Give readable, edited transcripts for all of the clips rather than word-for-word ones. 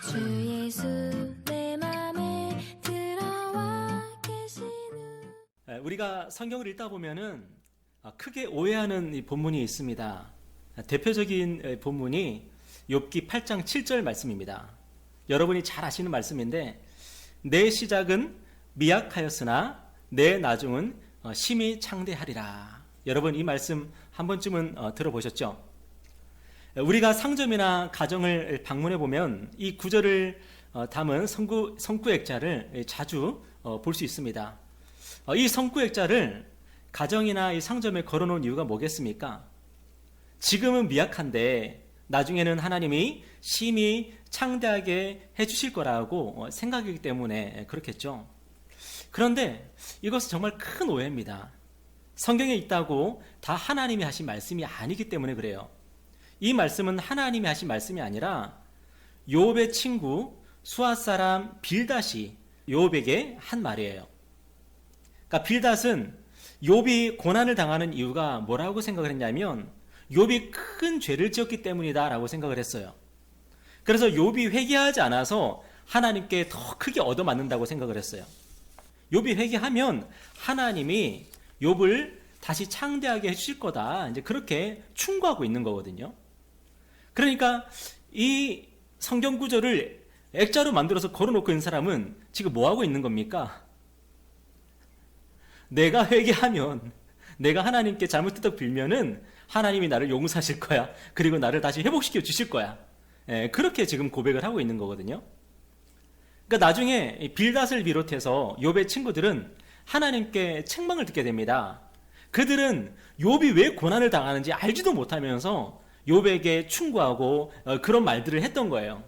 주 예수 내 맘에 들어와 계시는. 우리가 성경을 읽다 보면은 크게 오해하는 이 본문이 있습니다. 대표적인 본문이 욥기 8장 7절 말씀입니다. 여러분이 잘 아시는 말씀인데, 내 시작은 미약하였으나 내 나중은 심히 창대하리라. 여러분 이 말씀 한 번쯤은 들어보셨죠? 우리가 상점이나 가정을 방문해 보면 이 구절을 담은 성구액자를 자주 볼 수 있습니다. 이 성구액자를 가정이나 이 상점에 걸어놓은 이유가 뭐겠습니까? 지금은 미약한데 나중에는 하나님이 심히 창대하게 해주실 거라고 생각이기 때문에 그렇겠죠. 그런데 이것은 정말 큰 오해입니다. 성경에 있다고 다 하나님이 하신 말씀이 아니기 때문에 그래요. 이 말씀은 하나님이 하신 말씀이 아니라 욥의 친구 수아 사람 빌닷이 욥에게 한 말이에요. 그러니까 빌닷은 욥이 고난을 당하는 이유가 뭐라고 생각을 했냐면 욥이 큰 죄를 지었기 때문이다 라고 생각을 했어요. 그래서 욥이 회개하지 않아서 하나님께 더 크게 얻어맞는다고 생각을 했어요. 욥이 회개하면 하나님이 욥을 다시 창대하게 해주실 거다, 이제 그렇게 충고하고 있는 거거든요. 그러니까 이 성경 구절을 액자로 만들어서 걸어놓고 있는 사람은 지금 뭐 하고 있는 겁니까? 내가 회개하면, 내가 하나님께 잘못했다고 빌면은 하나님이 나를 용서하실 거야. 그리고 나를 다시 회복시켜 주실 거야. 그렇게 지금 고백을 하고 있는 거거든요. 그러니까 나중에 빌닷을 비롯해서 욥의 친구들은 하나님께 책망을 듣게 됩니다. 그들은 욥이 왜 고난을 당하는지 알지도 못하면서 욥에게 충고하고 그런 말들을 했던 거예요.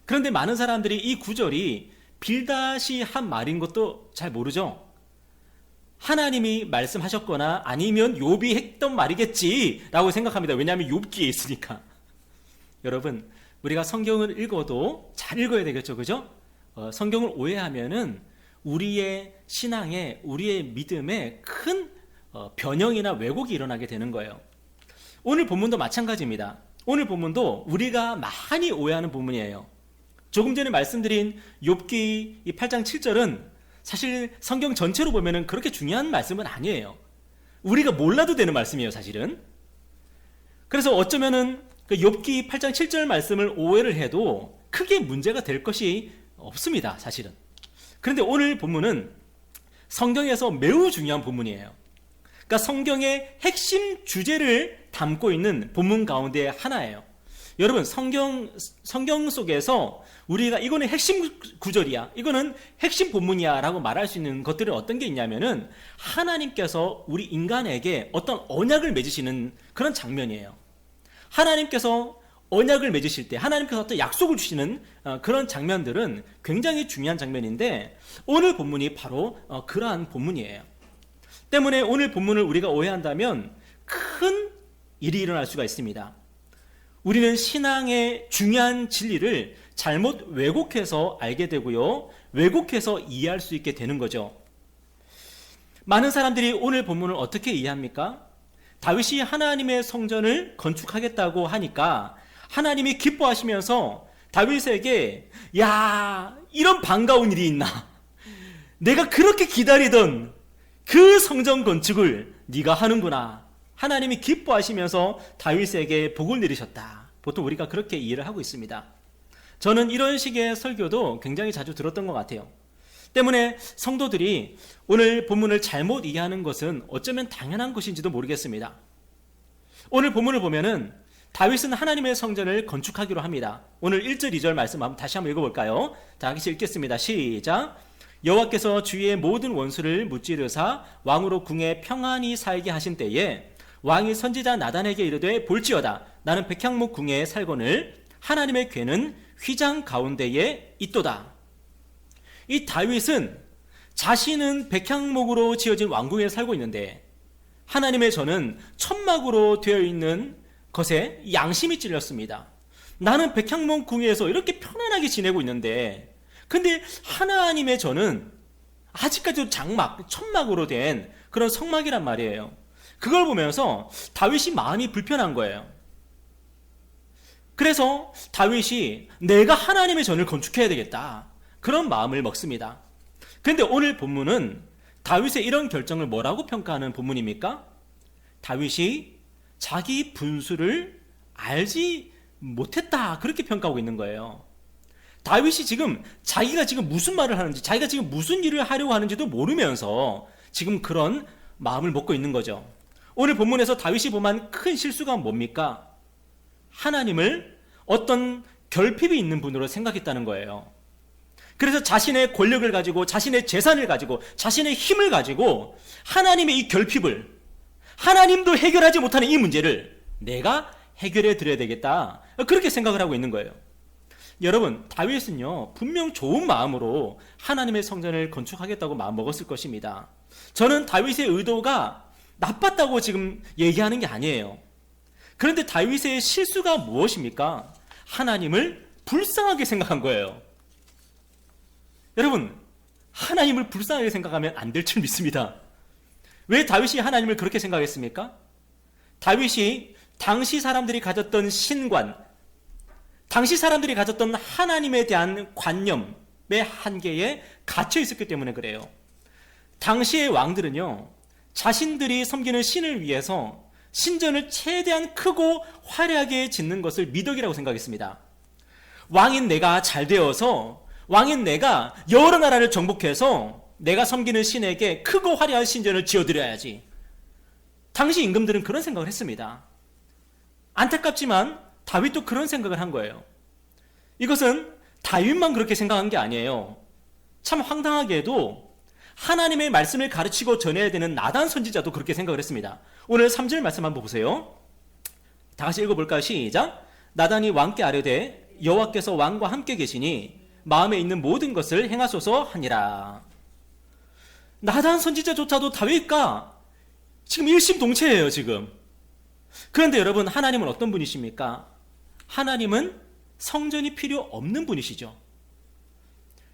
그런데 많은 사람들이 이 구절이 빌닷이 한 말인 것도 잘 모르죠. 하나님이 말씀하셨거나 아니면 욥이 했던 말이겠지라고 생각합니다. 왜냐하면 욥기에 있으니까. 여러분, 우리가 성경을 읽어도 잘 읽어야 되겠죠, 그죠? 성경을 오해하면은 우리의 신앙에, 우리의 믿음에 큰 변형이나 왜곡이 일어나게 되는 거예요. 오늘 본문도 마찬가지입니다. 오늘 본문도 우리가 많이 오해하는 본문이에요. 조금 전에 말씀드린 욥기 8장 7절은 사실 성경 전체로 보면은 그렇게 중요한 말씀은 아니에요. 우리가 몰라도 되는 말씀이에요, 사실은. 그래서 어쩌면은 그 욥기 8장 7절 말씀을 오해를 해도 크게 문제가 될 것이 없습니다, 사실은. 그런데 오늘 본문은 성경에서 매우 중요한 본문이에요. 그러니까 성경의 핵심 주제를 담고 있는 본문 가운데 하나예요. 여러분, 성경 속에서 우리가 이거는 핵심 구절이야, 이거는 핵심 본문이야 라고 말할 수 있는 것들은 어떤 게 있냐면은 하나님께서 우리 인간에게 어떤 언약을 맺으시는 그런 장면이에요. 하나님께서 언약을 맺으실 때, 하나님께서 어떤 약속을 주시는 그런 장면들은 굉장히 중요한 장면인데 오늘 본문이 바로 그러한 본문이에요. 때문에 오늘 본문을 우리가 오해한다면 큰 일이 일어날 수가 있습니다. 우리는 신앙의 중요한 진리를 잘못 왜곡해서 알게 되고요, 왜곡해서 이해할 수 있게 되는 거죠. 많은 사람들이 오늘 본문을 어떻게 이해합니까? 다윗이 하나님의 성전을 건축하겠다고 하니까 하나님이 기뻐하시면서 다윗에게, 야, 이런 반가운 일이 있나? 내가 그렇게 기다리던 그 성전 건축을 네가 하는구나. 하나님이 기뻐하시면서 다윗에게 복을 내리셨다. 보통 우리가 그렇게 이해를 하고 있습니다. 저는 이런 식의 설교도 굉장히 자주 들었던 것 같아요. 때문에 성도들이 오늘 본문을 잘못 이해하는 것은 어쩌면 당연한 것인지도 모르겠습니다. 오늘 본문을 보면은 다윗은 하나님의 성전을 건축하기로 합니다. 오늘 1절 2절 말씀 다시 한번 읽어볼까요? 자, 같이 읽겠습니다. 시작. 여호와께서 주의 모든 원수를 무찌르사 왕으로 궁에 평안히 살게 하신 때에 왕이 선지자 나단에게 이르되, 볼지어다, 나는 백향목 궁에 살거늘 하나님의 궤는 휘장 가운데에 있도다. 이 다윗은 자신은 백향목으로 지어진 왕궁에 살고 있는데 하나님의 전은 천막으로 되어 있는 것에 양심이 찔렸습니다. 나는 백향목 궁에서 이렇게 편안하게 지내고 있는데, 근데 하나님의 전은 아직까지도 장막, 천막으로 된 그런 성막이란 말이에요. 그걸 보면서 다윗이 마음이 불편한 거예요. 그래서 다윗이 내가 하나님의 전을 건축해야 되겠다, 그런 마음을 먹습니다. 그런데 오늘 본문은 다윗의 이런 결정을 뭐라고 평가하는 본문입니까? 다윗이 자기 분수를 알지 못했다, 그렇게 평가하고 있는 거예요. 다윗이 지금 자기가 지금 무슨 말을 하는지, 자기가 지금 무슨 일을 하려고 하는지도 모르면서 지금 그런 마음을 먹고 있는 거죠. 오늘 본문에서 다윗이 범한 큰 실수가 뭡니까? 하나님을 어떤 결핍이 있는 분으로 생각했다는 거예요. 그래서 자신의 권력을 가지고, 자신의 재산을 가지고, 자신의 힘을 가지고 하나님의 이 결핍을, 하나님도 해결하지 못하는 이 문제를 내가 해결해 드려야 되겠다, 그렇게 생각을 하고 있는 거예요. 여러분, 다윗은요 분명 좋은 마음으로 하나님의 성전을 건축하겠다고 마음먹었을 것입니다. 저는 다윗의 의도가 나빴다고 지금 얘기하는 게 아니에요. 그런데 다윗의 실수가 무엇입니까? 하나님을 불쌍하게 생각한 거예요. 여러분, 하나님을 불쌍하게 생각하면 안 될 줄 믿습니다. 왜 다윗이 하나님을 그렇게 생각했습니까? 다윗이 당시 사람들이 가졌던 신관, 당시 사람들이 가졌던 하나님에 대한 관념의 한계에 갇혀 있었기 때문에 그래요. 당시의 왕들은요, 자신들이 섬기는 신을 위해서 신전을 최대한 크고 화려하게 짓는 것을 미덕이라고 생각했습니다. 왕인 내가 잘 되어서, 왕인 내가 여러 나라를 정복해서 내가 섬기는 신에게 크고 화려한 신전을 지어드려야지. 당시 임금들은 그런 생각을 했습니다. 안타깝지만 다윗도 그런 생각을 한 거예요. 이것은 다윗만 그렇게 생각한 게 아니에요. 참 황당하게도 하나님의 말씀을 가르치고 전해야 되는 나단 선지자도 그렇게 생각을 했습니다. 오늘 3절 말씀 한번 보세요. 다 같이 읽어볼까요? 시작. 나단이 왕께 아뢰되 여호와께서 왕과 함께 계시니 마음에 있는 모든 것을 행하소서 하니라. 나단 선지자조차도 다윗과 지금 일심동체예요, 지금. 그런데 여러분, 하나님은 어떤 분이십니까? 하나님은 성전이 필요 없는 분이시죠.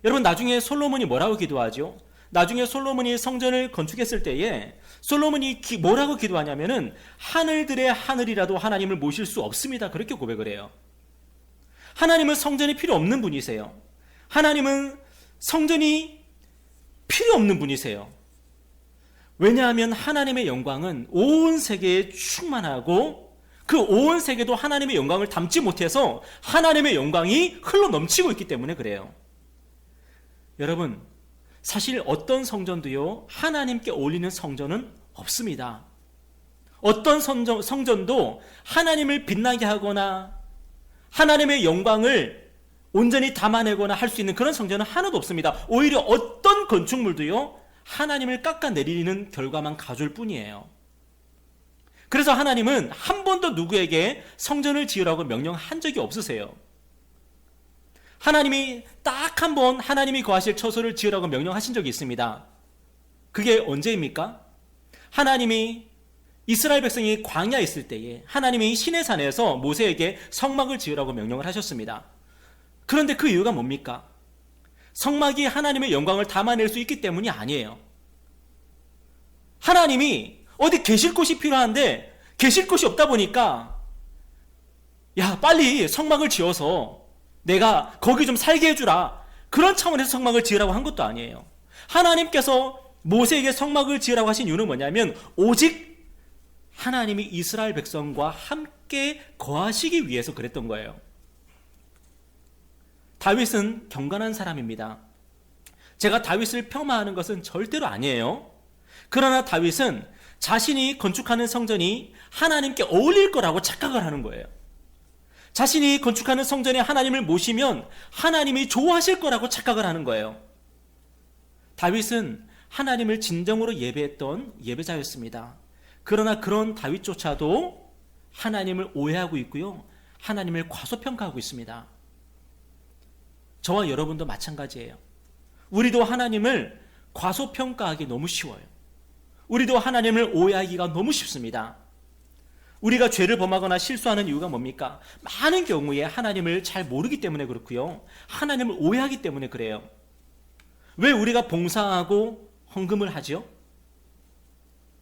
여러분, 나중에 솔로몬이 뭐라고 기도하죠? 나중에 솔로몬이 성전을 건축했을 때에 솔로몬이 뭐라고 기도하냐면은 하늘들의 하늘이라도 하나님을 모실 수 없습니다, 그렇게 고백을 해요. 하나님은 성전이 필요 없는 분이세요. 하나님은 성전이 필요 없는 분이세요. 왜냐하면 하나님의 영광은 온 세계에 충만하고 그 온 세계도 하나님의 영광을 담지 못해서 하나님의 영광이 흘러 넘치고 있기 때문에 그래요. 여러분, 사실 어떤 성전도요, 하나님께 어울리는 성전은 없습니다. 어떤 성전도 하나님을 빛나게 하거나 하나님의 영광을 온전히 담아내거나 할 수 있는 그런 성전은 하나도 없습니다. 오히려 어떤 건축물도요, 하나님을 깎아내리는 결과만 가져올 뿐이에요. 그래서 하나님은 한 번도 누구에게 성전을 지으라고 명령한 적이 없으세요. 하나님이 딱 한 번 하나님이 거하실 처소를 지으라고 명령하신 적이 있습니다. 그게 언제입니까? 하나님이 이스라엘 백성이 광야에 있을 때에 하나님이 시내산에서 모세에게 성막을 지으라고 명령을 하셨습니다. 그런데 그 이유가 뭡니까? 성막이 하나님의 영광을 담아낼 수 있기 때문이 아니에요. 하나님이 어디 계실 곳이 필요한데 계실 곳이 없다 보니까 야, 빨리 성막을 지어서 내가 거기 좀 살게 해주라, 그런 차원에서 성막을 지으라고 한 것도 아니에요. 하나님께서 모세에게 성막을 지으라고 하신 이유는 뭐냐면 오직 하나님이 이스라엘 백성과 함께 거하시기 위해서 그랬던 거예요. 다윗은 경건한 사람입니다. 제가 다윗을 폄하하는 것은 절대로 아니에요. 그러나 다윗은 자신이 건축하는 성전이 하나님께 어울릴 거라고 착각을 하는 거예요. 자신이 건축하는 성전에 하나님을 모시면 하나님이 좋아하실 거라고 착각을 하는 거예요. 다윗은 하나님을 진정으로 예배했던 예배자였습니다. 그러나 그런 다윗조차도 하나님을 오해하고 있고요, 하나님을 과소평가하고 있습니다. 저와 여러분도 마찬가지예요. 우리도 하나님을 과소평가하기 너무 쉬워요. 우리도 하나님을 오해하기가 너무 쉽습니다. 우리가 죄를 범하거나 실수하는 이유가 뭡니까? 많은 경우에 하나님을 잘 모르기 때문에 그렇고요, 하나님을 오해하기 때문에 그래요. 왜 우리가 봉사하고 헌금을 하죠?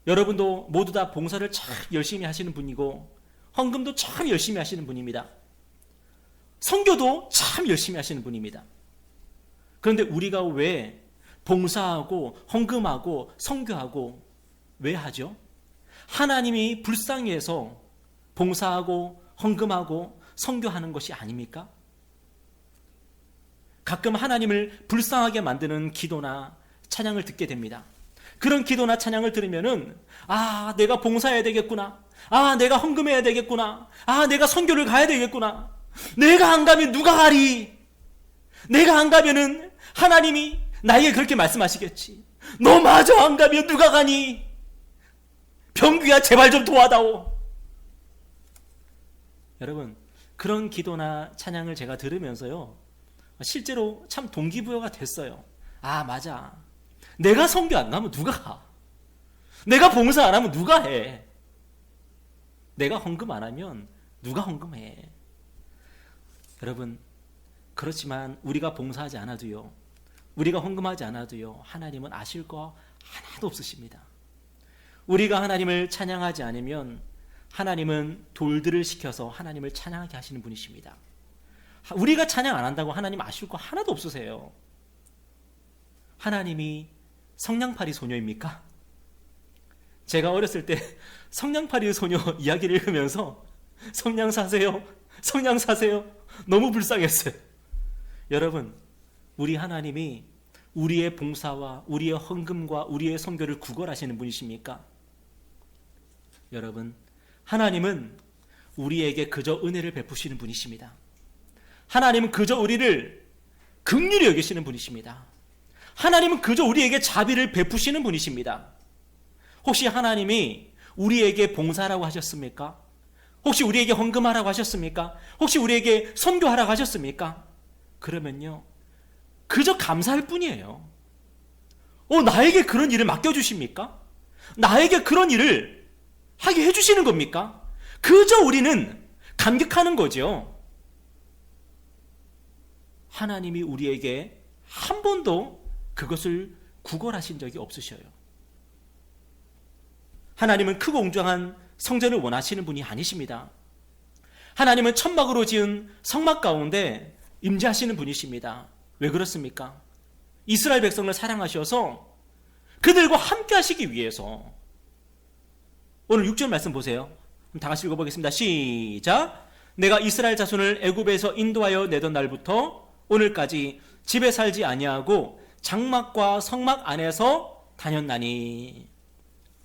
여러분도 모두 다 봉사를 참 열심히 하시는 분이고 헌금도 참 열심히 하시는 분입니다. 선교도 참 열심히 하시는 분입니다. 그런데 우리가 왜 봉사하고 헌금하고 선교하고 왜 하죠? 하나님이 불쌍히 해서 봉사하고 헌금하고 선교하는 것이 아닙니까? 가끔 하나님을 불쌍하게 만드는 기도나 찬양을 듣게 됩니다. 그런 기도나 찬양을 들으면은 내가 봉사해야 되겠구나. 내가 헌금해야 되겠구나. 내가 선교를 가야 되겠구나. 내가 안 가면 누가 가리? 내가 안 가면은 하나님이 나에게 그렇게 말씀하시겠지. 너 마저 안 가면 누가 가니? 병규야 제발 좀 도와다오. 여러분, 그런 기도나 찬양을 제가 들으면서요, 실제로 참 동기부여가 됐어요. 맞아. 내가 선교 안 가면 누가 가? 내가 봉사 안 하면 누가 해? 내가 헌금 안 하면 누가 헌금해? 여러분, 그렇지만 우리가 봉사하지 않아도요, 우리가 헌금하지 않아도요, 하나님은 아실 거 하나도 없으십니다. 우리가 하나님을 찬양하지 않으면 하나님은 돌들을 시켜서 하나님을 찬양하게 하시는 분이십니다. 우리가 찬양 안 한다고 하나님 아실 거 하나도 없으세요. 하나님이 성냥팔이 소녀입니까? 제가 어렸을 때 성냥팔이 소녀 이야기를 읽으면서 성냥 사세요, 성냥 사세요, 너무 불쌍했어요. 여러분, 우리 하나님이 우리의 봉사와 우리의 헌금과 우리의 선교를 구걸하시는 분이십니까? 여러분, 하나님은 우리에게 그저 은혜를 베푸시는 분이십니다. 하나님은 그저 우리를 긍휼히 여기시는 분이십니다. 하나님은 그저 우리에게 자비를 베푸시는 분이십니다. 혹시 하나님이 우리에게 봉사하라고 하셨습니까? 혹시 우리에게 헌금하라고 하셨습니까? 혹시 우리에게 선교하라고 하셨습니까? 그러면요, 그저 감사할 뿐이에요. 나에게 그런 일을 맡겨주십니까? 나에게 그런 일을 하게 해주시는 겁니까? 그저 우리는 감격하는 거죠. 하나님이 우리에게 한 번도 그것을 구걸하신 적이 없으셔요. 하나님은 크고 웅장한 성전을 원하시는 분이 아니십니다. 하나님은 천막으로 지은 성막 가운데 임재하시는 분이십니다. 왜 그렇습니까? 이스라엘 백성을 사랑하셔서 그들과 함께 하시기 위해서. 오늘 6절 말씀 보세요. 다 같이 읽어보겠습니다. 시작. 내가 이스라엘 자손을 애굽에서 인도하여 내던 날부터 오늘까지 집에 살지 아니하고 장막과 성막 안에서 다녔나니.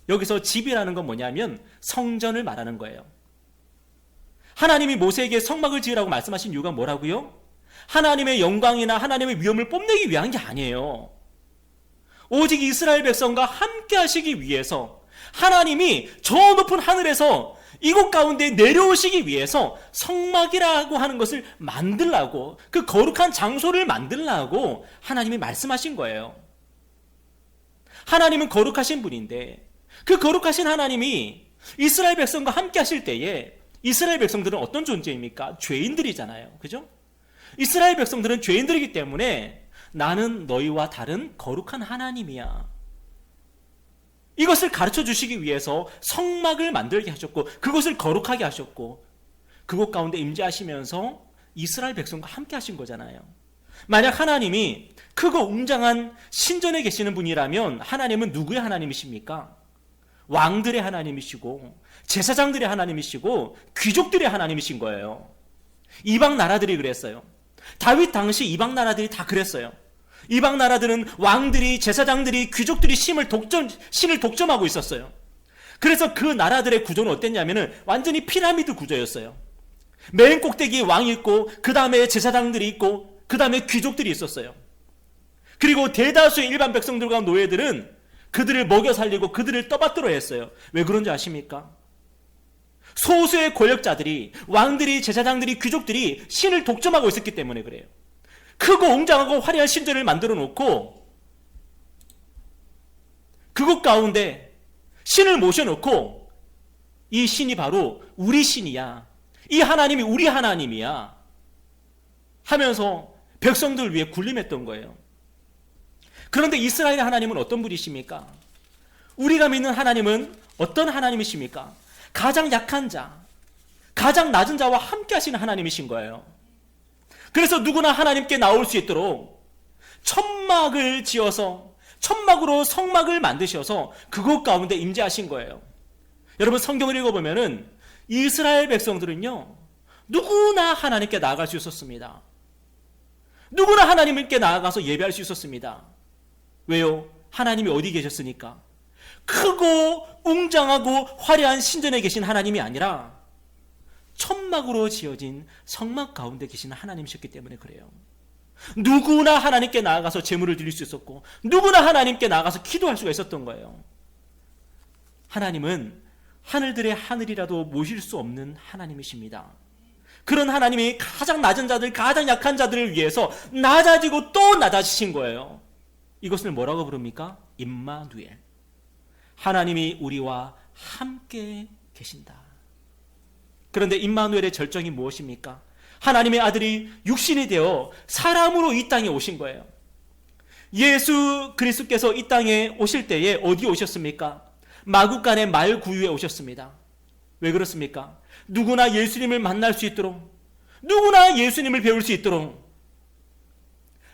여기서 집이라는 건 뭐냐면 성전을 말하는 거예요. 하나님이 모세에게 성막을 지으라고 말씀하신 이유가 뭐라고요? 하나님의 영광이나 하나님의 위엄을 뽐내기 위한 게 아니에요. 오직 이스라엘 백성과 함께 하시기 위해서, 하나님이 저 높은 하늘에서 이곳 가운데 내려오시기 위해서 성막이라고 하는 것을 만들라고, 그 거룩한 장소를 만들라고 하나님이 말씀하신 거예요. 하나님은 거룩하신 분인데 그 거룩하신 하나님이 이스라엘 백성과 함께 하실 때에 이스라엘 백성들은 어떤 존재입니까? 죄인들이잖아요. 그죠? 이스라엘 백성들은 죄인들이기 때문에 나는 너희와 다른 거룩한 하나님이야. 이것을 가르쳐 주시기 위해서 성막을 만들게 하셨고 그것을 거룩하게 하셨고 그곳 가운데 임재하시면서 이스라엘 백성과 함께 하신 거잖아요. 만약 하나님이 크고 웅장한 신전에 계시는 분이라면 하나님은 누구의 하나님이십니까? 왕들의 하나님이시고 제사장들의 하나님이시고 귀족들의 하나님이신 거예요. 이방 나라들이 그랬어요. 다윗 당시 이방 나라들이 다 그랬어요. 이방 나라들은 왕들이, 제사장들이, 귀족들이 신을 독점하고 있었어요. 그래서 그 나라들의 구조는 어땠냐면은 완전히 피라미드 구조였어요. 맨 꼭대기에 왕이 있고 그 다음에 제사장들이 있고 그 다음에 귀족들이 있었어요. 그리고 대다수의 일반 백성들과 노예들은 그들을 먹여 살리고 그들을 떠받들어 했어요. 왜 그런지 아십니까? 소수의 권력자들이, 왕들이, 제사장들이, 귀족들이 신을 독점하고 있었기 때문에 그래요. 크고 웅장하고 화려한 신전을 만들어 놓고 그곳 가운데 신을 모셔놓고 이 신이 바로 우리 신이야, 이 하나님이 우리 하나님이야 하면서 백성들을 위해 군림했던 거예요. 그런데 이스라엘의 하나님은 어떤 분이십니까? 우리가 믿는 하나님은 어떤 하나님이십니까? 가장 약한 자, 가장 낮은 자와 함께 하시는 하나님이신 거예요. 그래서 누구나 하나님께 나올 수 있도록 천막을 지어서 천막으로 성막을 만드셔서 그곳 가운데 임재하신 거예요. 여러분 성경을 읽어보면은 이스라엘 백성들은요 누구나 하나님께 나아갈 수 있었습니다. 누구나 하나님께 나아가서 예배할 수 있었습니다. 왜요? 하나님이 어디 계셨으니까. 크고 웅장하고 화려한 신전에 계신 하나님이 아니라 천막으로 지어진 성막 가운데 계신 하나님이셨기 때문에 그래요. 누구나 하나님께 나아가서 제물을 드릴 수 있었고 누구나 하나님께 나아가서 기도할 수가 있었던 거예요. 하나님은 하늘들의 하늘이라도 모실 수 없는 하나님이십니다. 그런 하나님이 가장 낮은 자들, 가장 약한 자들을 위해서 낮아지고 또 낮아지신 거예요. 이것을 뭐라고 부릅니까? 임마누엘. 하나님이 우리와 함께 계신다. 그런데 임마누엘의 절정이 무엇입니까? 하나님의 아들이 육신이 되어 사람으로 이 땅에 오신 거예요. 예수 그리스도께서 이 땅에 오실 때에 어디 오셨습니까? 마구간의 말구유에 오셨습니다. 왜 그렇습니까? 누구나 예수님을 만날 수 있도록, 누구나 예수님을 배울 수 있도록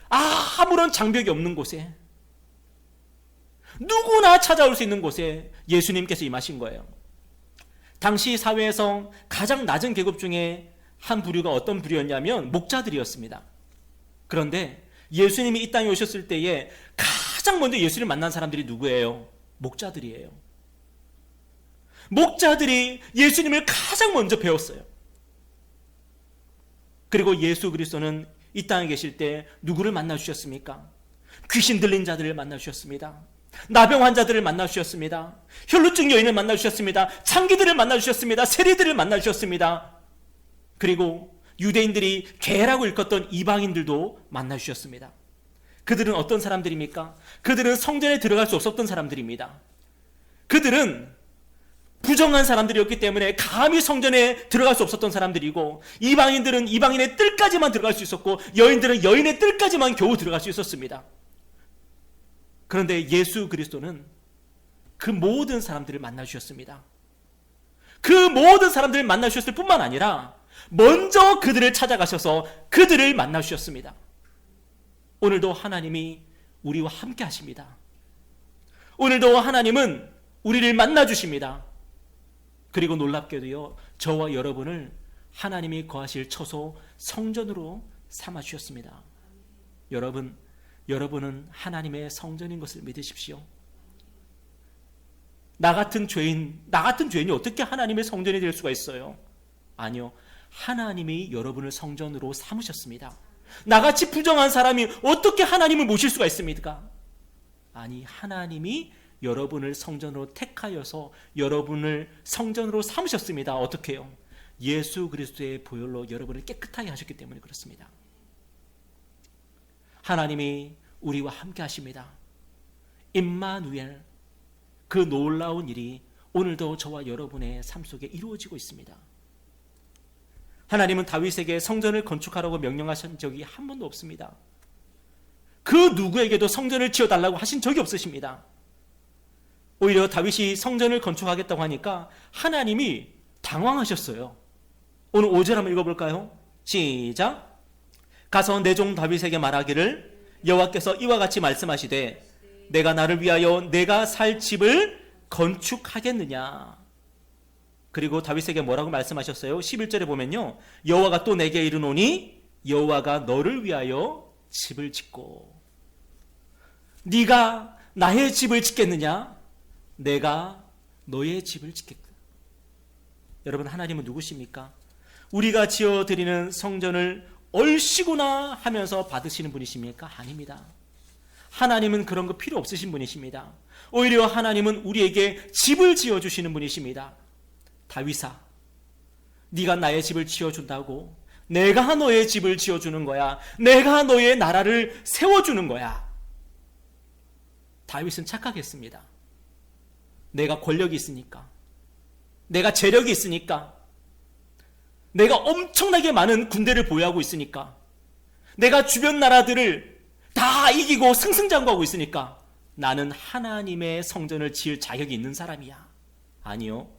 아무런 장벽이 없는 곳에, 누구나 찾아올 수 있는 곳에 예수님께서 임하신 거예요. 당시 사회에서 가장 낮은 계급 중에 한 부류가 어떤 부류였냐면 목자들이었습니다. 그런데 예수님이 이 땅에 오셨을 때에 가장 먼저 예수를 만난 사람들이 누구예요? 목자들이에요. 목자들이 예수님을 가장 먼저 배웠어요. 그리고 예수 그리스도는 이 땅에 계실 때 누구를 만나 주셨습니까? 귀신 들린 자들을 만나 주셨습니다. 나병 환자들을 만나 주셨습니다. 혈루증 여인을 만나 주셨습니다. 창기들을 만나 주셨습니다. 세리들을 만나 주셨습니다. 그리고 유대인들이 개라고 일컫던 이방인들도 만나 주셨습니다. 그들은 어떤 사람들입니까? 그들은 성전에 들어갈 수 없었던 사람들입니다. 그들은 부정한 사람들이었기 때문에 감히 성전에 들어갈 수 없었던 사람들이고, 이방인들은 이방인의 뜰까지만 들어갈 수 있었고, 여인들은 여인의 뜰까지만 겨우 들어갈 수 있었습니다. 그런데 예수 그리스도는 그 모든 사람들을 만나 주셨습니다. 그 모든 사람들을 만나 주셨을 뿐만 아니라 먼저 그들을 찾아가셔서 그들을 만나 주셨습니다. 오늘도 하나님이 우리와 함께 하십니다. 오늘도 하나님은 우리를 만나 주십니다. 그리고 놀랍게도요, 저와 여러분을 하나님이 거하실 처소 성전으로 삼아 주셨습니다. 여러분은 하나님의 성전인 것을 믿으십시오. 나 같은 죄인이 어떻게 하나님의 성전이 될 수가 있어요? 아니요. 하나님이 여러분을 성전으로 삼으셨습니다. 나같이 부정한 사람이 어떻게 하나님을 모실 수가 있습니까? 아니, 하나님이 여러분을 성전으로 택하여서 여러분을 성전으로 삼으셨습니다. 어떻게 해요? 예수 그리스도의 보혈로 여러분을 깨끗하게 하셨기 때문에 그렇습니다. 하나님이 우리와 함께 하십니다. 임마누엘, 그 놀라운 일이 오늘도 저와 여러분의 삶 속에 이루어지고 있습니다. 하나님은 다윗에게 성전을 건축하라고 명령하신 적이 한 번도 없습니다. 그 누구에게도 성전을 지어달라고 하신 적이 없으십니다. 오히려 다윗이 성전을 건축하겠다고 하니까 하나님이 당황하셨어요. 오늘 5절 한번 읽어볼까요? 시작. 가서 내 종 다윗에게 말하기를 여호와께서 이와 같이 말씀하시되 내가 나를 위하여 내가 살 집을 건축하겠느냐. 그리고 다윗에게 뭐라고 말씀하셨어요? 11절에 보면요, 여호와가 또 내게 이르노니 여호와가 너를 위하여 집을 짓고. 네가 나의 집을 짓겠느냐? 내가 너의 집을 짓겠다. 여러분, 하나님은 누구십니까? 우리가 지어드리는 성전을 얼씨구나 하면서 받으시는 분이십니까? 아닙니다. 하나님은 그런 거 필요 없으신 분이십니다. 오히려 하나님은 우리에게 집을 지어주시는 분이십니다. 다윗아, 네가 나의 집을 지어준다고? 내가 너의 집을 지어주는 거야. 내가 너의 나라를 세워주는 거야. 다윗은 착각했습니다. 내가 권력이 있으니까, 내가 재력이 있으니까, 내가 엄청나게 많은 군대를 보유하고 있으니까, 내가 주변 나라들을 다 이기고 승승장구하고 있으니까 나는 하나님의 성전을 지을 자격이 있는 사람이야. 아니요.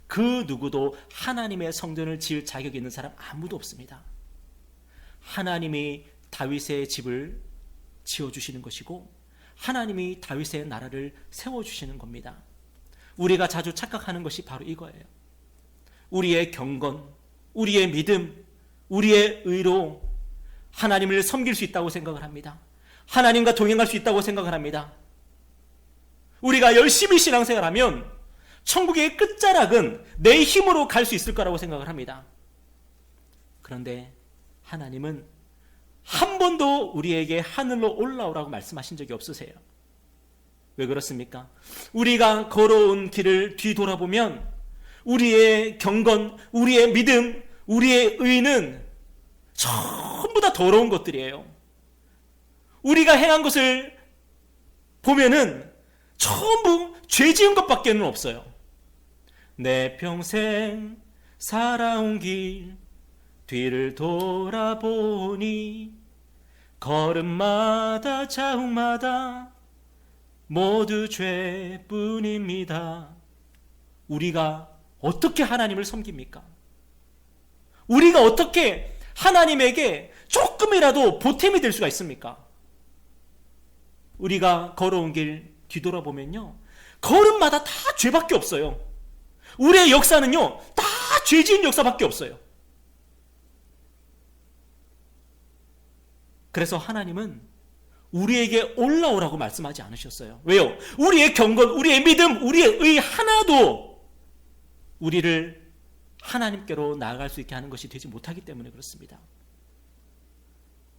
그 누구도 하나님의 성전을 지을 자격이 있는 사람 아무도 없습니다. 하나님이 다윗의 집을 지어주시는 것이고 하나님이 다윗의 나라를 세워주시는 겁니다. 우리가 자주 착각하는 것이 바로 이거예요. 우리의 경건, 우리의 믿음, 우리의 의로 하나님을 섬길 수 있다고 생각을 합니다. 하나님과 동행할 수 있다고 생각을 합니다. 우리가 열심히 신앙생활하면 천국의 끝자락은 내 힘으로 갈 수 있을 거라고 생각을 합니다. 그런데 하나님은 한 번도 우리에게 하늘로 올라오라고 말씀하신 적이 없으세요. 왜 그렇습니까? 우리가 걸어온 길을 뒤돌아보면 우리의 경건, 우리의 믿음, 우리의 의는 전부 다 더러운 것들이에요. 우리가 행한 것을 보면은 전부 죄 지은 것밖에는 없어요. 내 평생 살아온 길 뒤를 돌아보니 걸음마다 자욱마다 모두 죄뿐입니다. 우리가 어떻게 하나님을 섬깁니까? 우리가 어떻게 하나님에게 조금이라도 보탬이 될 수가 있습니까? 우리가 걸어온 길 뒤돌아보면요, 걸음마다 다 죄밖에 없어요. 우리의 역사는요, 다 죄 지은 역사밖에 없어요. 그래서 하나님은 우리에게 올라오라고 말씀하지 않으셨어요. 왜요? 우리의 경건, 우리의 믿음, 우리의 의 하나도 우리를 하나님께로 나아갈 수 있게 하는 것이 되지 못하기 때문에 그렇습니다.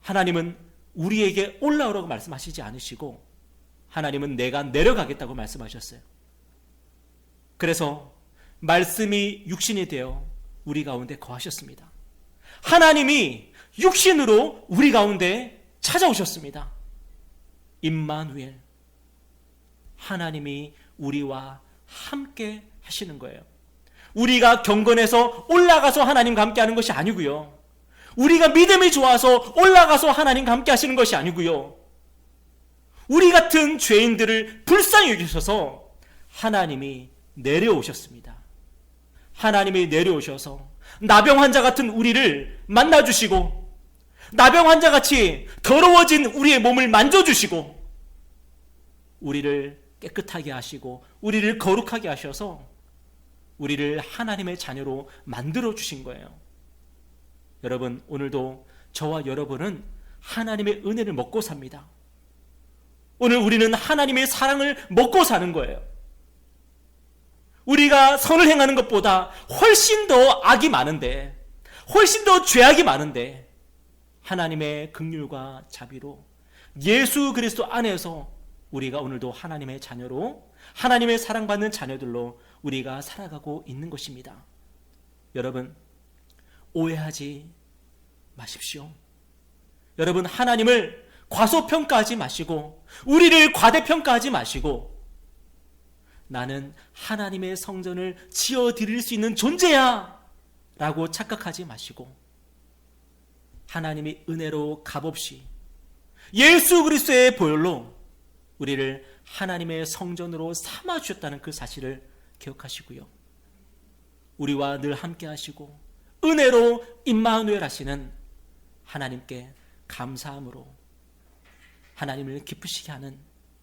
하나님은 우리에게 올라오라고 말씀하시지 않으시고 하나님은 내가 내려가겠다고 말씀하셨어요. 그래서 말씀이 육신이 되어 우리 가운데 거하셨습니다. 하나님이 육신으로 우리 가운데 찾아오셨습니다. 임마누엘, 하나님이 우리와 함께 하시는 거예요. 우리가 경건해서 올라가서 하나님과 함께 하는 것이 아니고요, 우리가 믿음이 좋아서 올라가서 하나님과 함께 하시는 것이 아니고요, 우리 같은 죄인들을 불쌍히 여기셔서 하나님이 내려오셨습니다. 하나님이 내려오셔서 나병 환자 같은 우리를 만나주시고 나병 환자같이 더러워진 우리의 몸을 만져주시고 우리를 깨끗하게 하시고 우리를 거룩하게 하셔서 우리를 하나님의 자녀로 만들어주신 거예요. 여러분, 오늘도 저와 여러분은 하나님의 은혜를 먹고 삽니다. 오늘 우리는 하나님의 사랑을 먹고 사는 거예요. 우리가 선을 행하는 것보다 훨씬 더 악이 많은데, 훨씬 더 죄악이 많은데 하나님의 긍휼과 자비로 예수 그리스도 안에서 우리가 오늘도 하나님의 자녀로, 하나님의 사랑받는 자녀들로 우리가 살아가고 있는 것입니다. 여러분, 오해하지 마십시오. 여러분, 하나님을 과소평가하지 마시고 우리를 과대평가하지 마시고 나는 하나님의 성전을 지어드릴 수 있는 존재야 라고 착각하지 마시고 하나님이 은혜로 값없이 예수 그리스도의 보혈로 우리를 하나님의 성전으로 삼아주셨다는 그 사실을 기억하시고요, 우리와 늘 함께 하시고 은혜로 임마누엘 하시는 하나님께 감사함으로 하나님을 기쁘시게 하는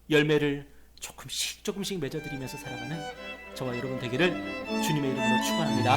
열매를 조금씩 맺어드리면서 살아가는 저와 여러분 되기를 주님의 이름으로 축원합니다.